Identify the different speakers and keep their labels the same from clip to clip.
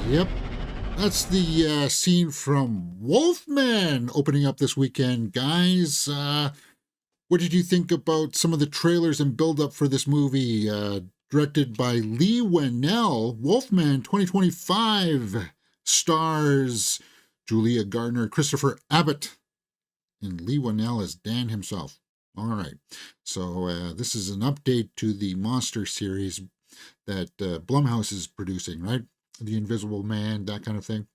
Speaker 1: Yep, that's the scene from Wolfman opening up this weekend, guys. What did you think about some of the trailers and build up for this movie? Directed by Lee Whannell, Wolfman 2025 stars Julia Gardner, Christopher Abbott, and Lee Whannell as Dan himself. All right, so this is an update to the Monster series that Blumhouse is producing, right? The Invisible Man, that kind of thing.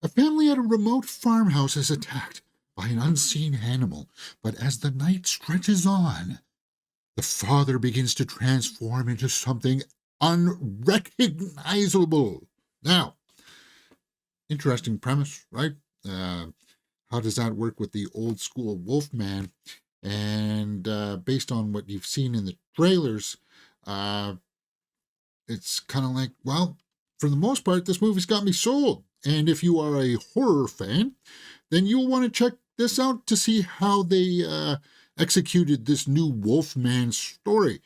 Speaker 1: A family at a remote farmhouse is attacked by an unseen animal, but as the night stretches on, the father begins to transform into something unrecognizable. Now, interesting premise, right? How does that work with the old school Wolfman? And based on what you've seen in the trailers, it's kind of like, well, for the most part, this movie's got me sold. And if you are a horror fan, then you'll want to check this out to see how they executed this new Wolfman story.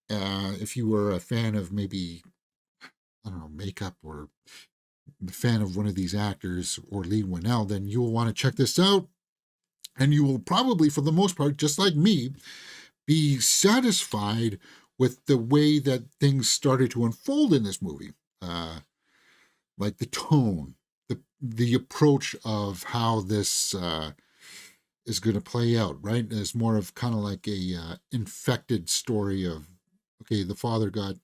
Speaker 1: If you were a fan of maybe, I don't know, makeup or a fan of one of these actors or Lee Whannell, then you'll want to check this out. And you will probably, for the most part, just like me, be satisfied with the way that things started to unfold in this movie. Like the tone, the approach of how this is going to play out, right? It's more of kind of like a infected story of, okay, the father got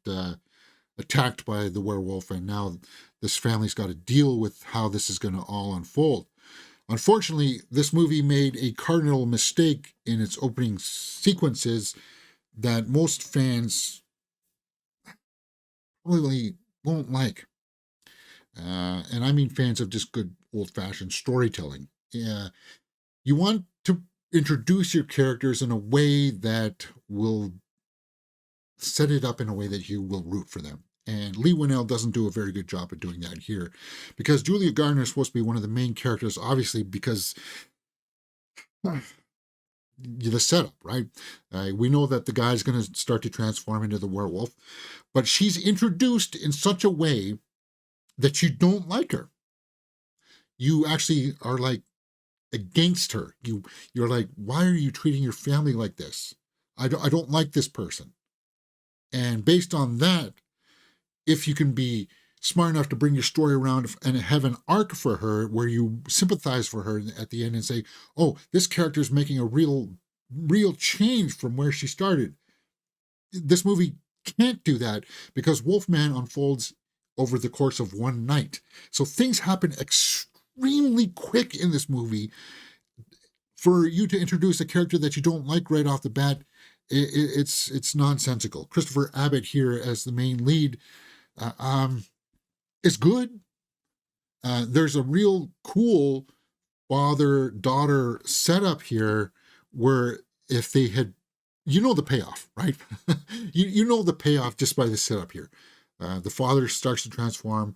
Speaker 1: attacked by the werewolf, and now this family's got to deal with how this is going to all unfold. Unfortunately, this movie made a cardinal mistake in its opening sequences that most fans probably won't like. And I mean fans of just good old-fashioned storytelling. You want to introduce your characters in a way that will set it up in a way that you will root for them. And Lee Whannell doesn't do a very good job of doing that here, because Julia Gardner is supposed to be one of the main characters, obviously, because the setup, right? We know that the guy's going to start to transform into the werewolf, but she's introduced in such a way that you don't like her. You actually are like against her. You're like, why are you treating your family like this? I don't like this person. And based on that, if you can be smart enough to bring your story around and have an arc for her where you sympathize for her at the end and say, oh, this character is making a real change from where she started. This movie can't do that because Wolfman unfolds over the course of one night. So things happen extremely quick in this movie. For you to introduce a character that you don't like right off the bat, it's nonsensical. Christopher Abbott here as the main lead is good. There's a real cool father-daughter setup here where if they had, the payoff, right? you know the payoff just by the setup here. The father starts to transform.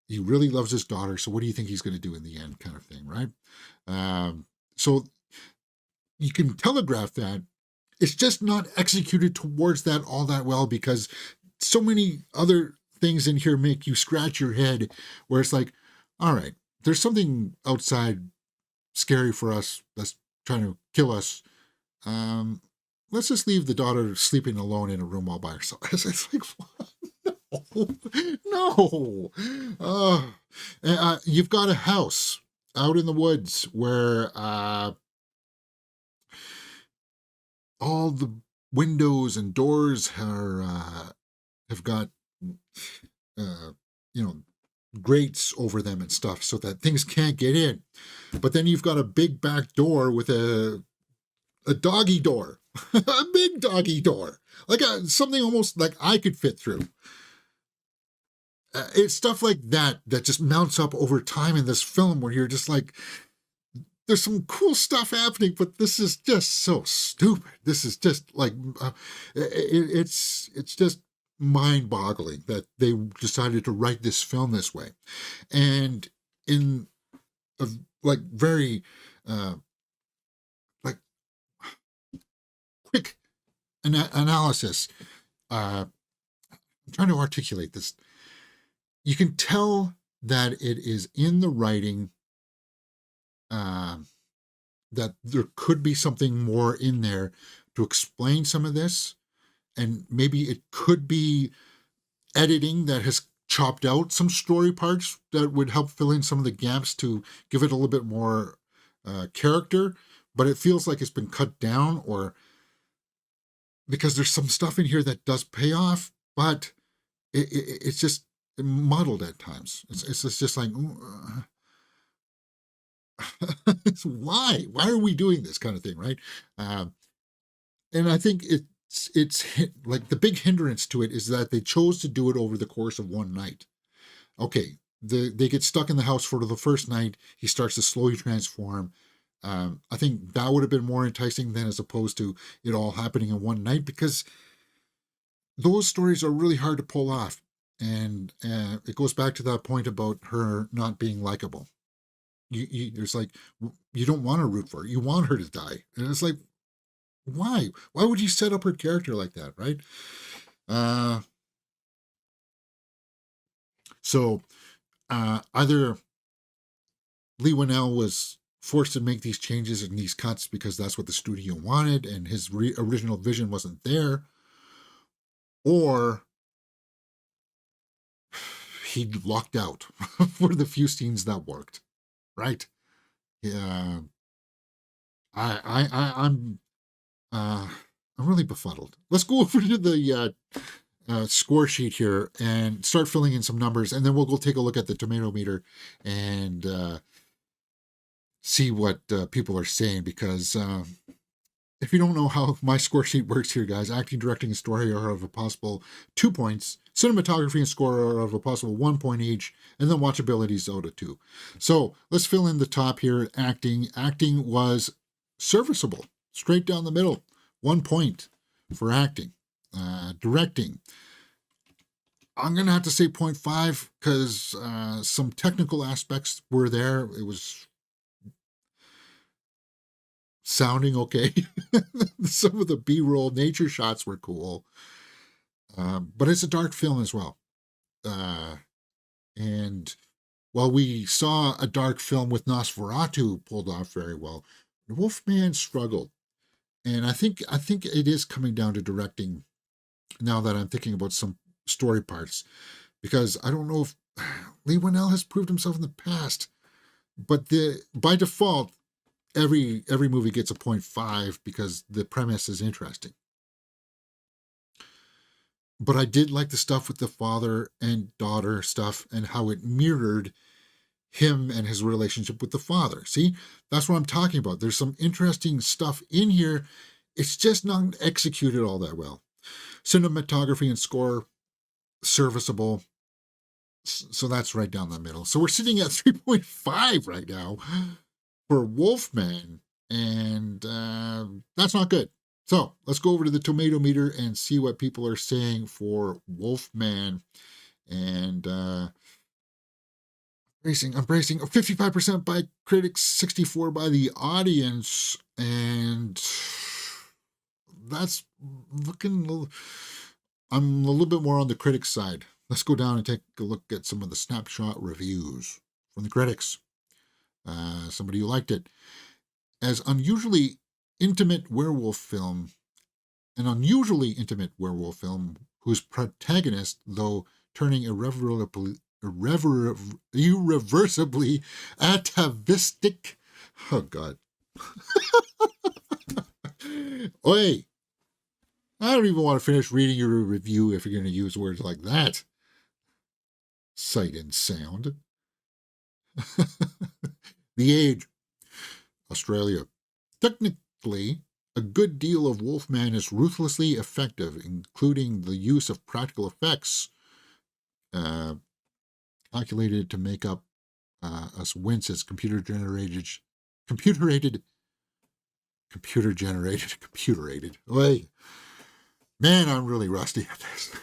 Speaker 1: He really loves his daughter, so what do you think he's going to do in the end, kind of thing, right? So you can telegraph that. It's just not executed towards that all that well because so many other things in here make you scratch your head where it's like, all right, there's something outside scary for us that's trying to kill us. Let's just leave the daughter sleeping alone in a room all by herself. It's like, no. You've got a house out in the woods where all the windows and doors have got grates over them and stuff so that things can't get in. But then you've got a big back door with a doggy door, a big doggy door, like something almost like I could fit through. It's stuff like that just mounts up over time in this film where you're just like, there's some cool stuff happening, but this is just so stupid. This is just like, it's just mind-boggling that they decided to write this film this way. And in a very quick analysis, I'm trying to articulate this. You can tell that it is in the writing, uh, that there could be something more in there to explain some of this. And maybe it could be editing that has chopped out some story parts that would help fill in some of the gaps to give it a little bit more character. But it feels like it's been cut down, or because there's some stuff in here that does pay off, but it's just muddled at times. It's just like, why are we doing this kind of thing, right? And I think it's like the big hindrance to it is that they chose to do it over the course of one night. Okay, they get stuck in the house for the first night. He starts to slowly transform. I think that would have been more enticing than as opposed to it all happening in one night, because those stories are really hard to pull off. And it goes back to that point about her not being likable. There's like, you don't want to root for her. You want her to die. And it's like, why? Why would you set up her character like that, right? So either Lee Winnell was forced to make these changes and these cuts because that's what the studio wanted and his original vision wasn't there, or he lucked out for the few scenes that worked, right? Yeah, I'm really befuddled. Let's go over to the score sheet here and start filling in some numbers, and then we'll go take a look at the tomato meter and see what people are saying, because if you don't know how my score sheet works here, guys, acting, directing, and story are of a possible 2 points. Cinematography and score are of a possible 1 point each, and then watchability is out of 2. So let's fill in the top here. Acting. Acting was serviceable, straight down the middle. 1 point for acting. Directing, I'm going to have to say 0.5 because some technical aspects were there. It was sounding okay. Some of the B-roll nature shots were cool. But it's a dark film as well. And while we saw a dark film with Nosferatu pulled off very well, Wolfman struggled. And I think it is coming down to directing now that I'm thinking about some story parts, because I don't know if Lee Winnell has proved himself in the past, but by default, every movie gets a 0.5 because the premise is interesting. But I did like the stuff with the father and daughter stuff and how it mirrored him and his relationship with the father. See, that's what I'm talking about. There's some interesting stuff in here. It's just not executed all that well. Cinematography and score, serviceable. So that's right down the middle. So we're sitting at 3.5 right now for Wolfman, and that's not good. So let's go over to the tomato meter and see what people are saying for Wolfman. And I'm bracing 55% by critics, 64% by the audience, and that's looking, I'm a little bit more on the critics side. Let's go down and take a look at some of the snapshot reviews from the critics. Somebody who liked it. As unusually intimate werewolf film, an unusually intimate werewolf film whose protagonist, though turning irreversibly atavistic. Oh, God. Oi! I don't even want to finish reading your review if you're going to use words like that. Sight and sound. The Age, Australia. Technically, a good deal of Wolfman is ruthlessly effective, including the use of practical effects calculated to make up us wince as computer-generated. Wait, man, I'm really rusty at this.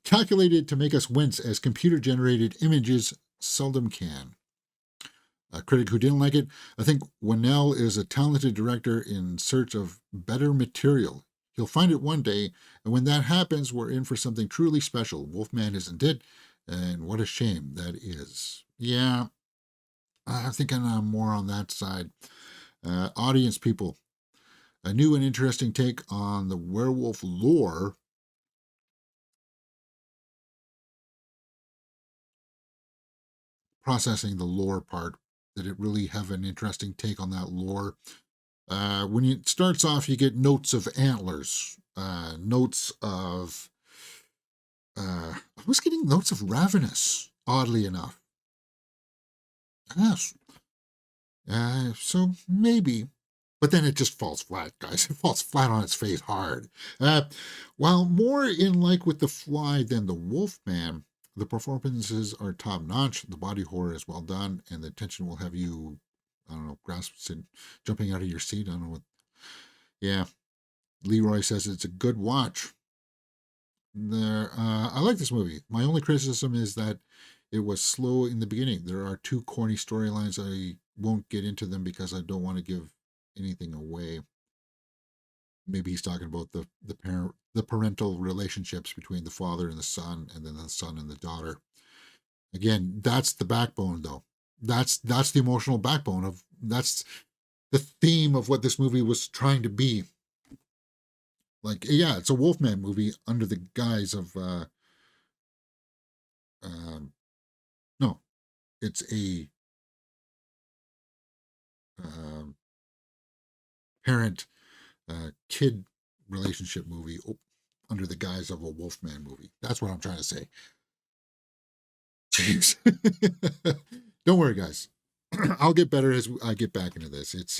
Speaker 1: Calculated to make us wince as computer-generated images seldom can. A critic who didn't like it, I think Winnell is a talented director in search of better material. He'll find it one day, and when that happens, we're in for something truly special. Wolfman isn't it, and what a shame that is. Yeah, I think I'm more on that side. Audience people, a new and interesting take on the werewolf lore. Processing the lore part. Did it really have an interesting take on that lore? When it starts off, you get notes of antlers, notes of. I was getting notes of ravenous, oddly enough. Yes. So maybe. But then it just falls flat, guys. It falls flat on its face hard. While more in like with The Fly than The Wolfman, the performances are top notch. The body horror is well done, and the tension will have you, I don't know, jumping out of your seat. I don't know what. Yeah. Leroy says it's a good watch. I like this movie. My only criticism is that it was slow in the beginning. There are two corny storylines. I won't get into them because I don't want to give anything away. Maybe he's talking about the parental relationships between the father and the son, and then the son and the daughter. Again, that's the backbone, though. That's the emotional backbone of that's the theme of what this movie was trying to be. Like, yeah, it's a Wolfman movie under the guise of no, it's a parent kid relationship movie under the guise of a Wolfman movie. That's what I'm trying to say. Jeez. Don't worry, guys. I'll get better as I get back into this. It's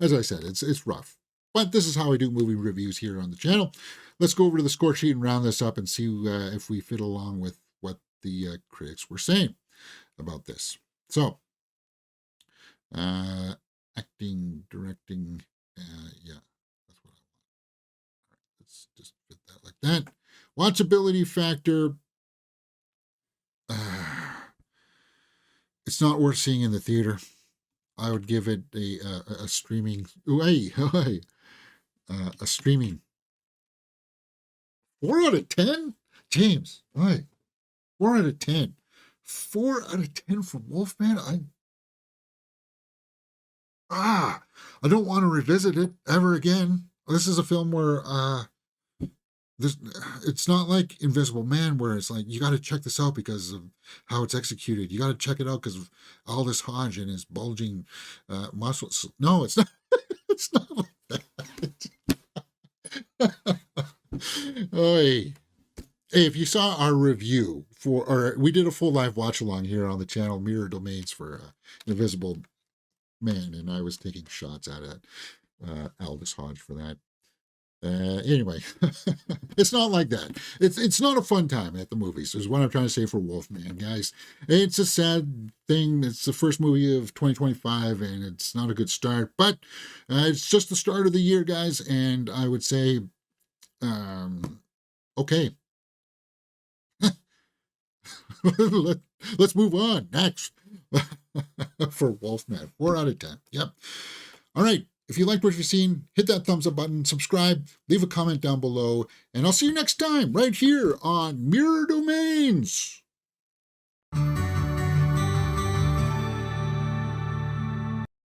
Speaker 1: as I said, it's rough. But this is how I do movie reviews here on the channel. Let's go over to the score sheet and round this up and see if we fit along with what the critics were saying about this. So, acting, directing, yeah, that's what I want. All right, let's just fit that like that. Watchability factor. It's not worth seeing in the theater. I would give it a streaming. A streaming 4 out of 10. James, right? 4 out of 10. 4 out of 10 for Wolfman. I don't want to revisit it ever again. This is a film where it's not like Invisible Man where it's like you got to check this out because of how it's executed. You got to check it out because of Aldous Hodge and his bulging muscles. No, it's not. It's not like that. Oy. Hey, if you saw our review we did a full live watch along here on the channel Mirror Domains for Invisible Man, and I was taking shots at Aldous Hodge for that. Anyway, it's not like that. It's not a fun time at the movies, is what I'm trying to say for Wolfman, guys. It's a sad thing. It's the first movie of 2025, and it's not a good start, but it's just the start of the year, guys, and I would say, okay. Let's move on. Next. For Wolfman, 4 out of 10. Yep. All right. If you liked what you've seen, hit that thumbs up button, subscribe, leave a comment down below, and I'll see you next time right here on Mirror Domains.